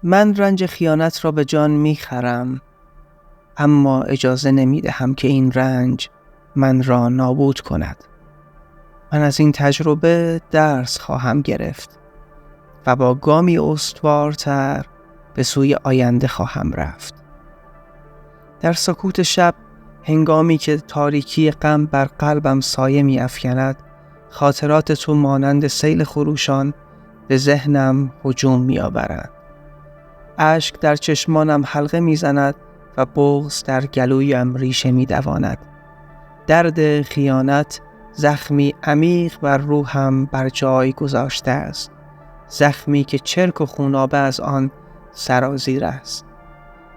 من رنج خیانت را به جان میخرم، اما اجازه نمیدهم که این رنج من را نابود کند. من از این تجربه درس خواهم گرفت و با گامی استوارتر به سوی آینده خواهم رفت. در سکوت شب، هنگامی که تاریکی غم بر قلبم سایه می افکند، خاطرات تو مانند سیل خروشان به ذهنم هجوم می آورند. اشک در چشمانم حلقه می زند و بغض در گلویم ریشه می دواند. درد خیانت زخمی عمیق بر روحم بر جای گذاشته است، زخمی که چرک و خونابه از آن سرازیر است.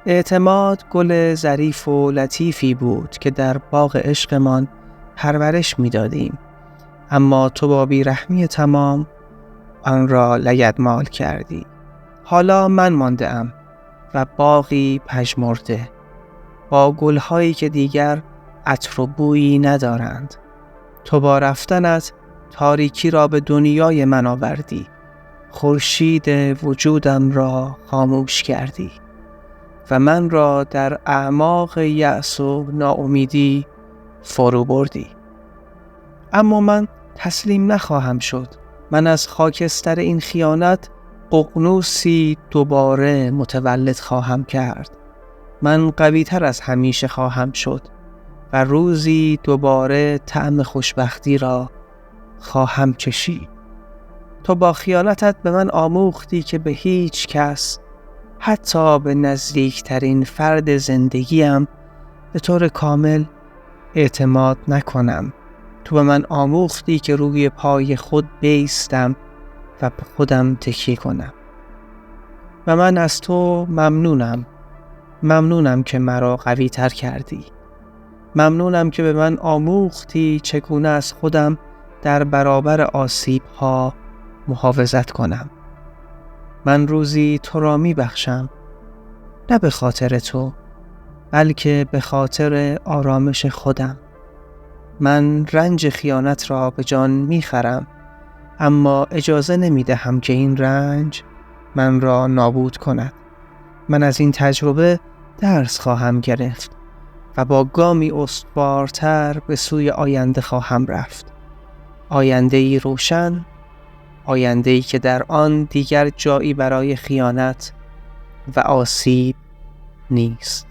اعتماد گل ظریف و لطیفی بود که در باغ عشقمان پرورش می دادیم، اما تو با بیرحمی تمام آن را لگدمال کردی. حالا من مانده ام و باغی پژمرده، با گلهایی که دیگر عطر و بویی ندارند. تو با رفتنت تاریکی را به دنیای من آوردی، خورشید وجودم را خاموش کردی و من را در اعماق یأس و ناامیدی فرو بردی. اما من تسلیم نخواهم شد. من از خاکستر این خیانت ققنوسی دوباره متولد خواهم کرد. من قوی‌تر از همیشه خواهم شد و روزی دوباره طعم خوشبختی را خواهم چشید. تو با خیانتت به من آموختی که به هیچ کس، حتی به نزدیکترین فرد زندگیم، به طور کامل اعتماد نکنم. تو به من آموختی که روی پای خود بایستم و به خودم تکیه کنم. و من از تو ممنونم. ممنونم که مرا قوی تر کردی. ممنونم که به من آموختی چگونه از خودم در برابر آسیب ها محافظت کنم. من روزی تو را می بخشم، نه به خاطر تو، بلکه به خاطر آرامش خودم. من رنج خیانت را به جان می خرم، اما اجازه نمی دهم که این رنج من را نابود کند. من از این تجربه درس خواهم گرفت و با گامی استوارتر به سوی آینده خواهم رفت. آینده‌ای روشن، آینده‌ای که در آن دیگر جایی برای خیانت و آسیب نیست.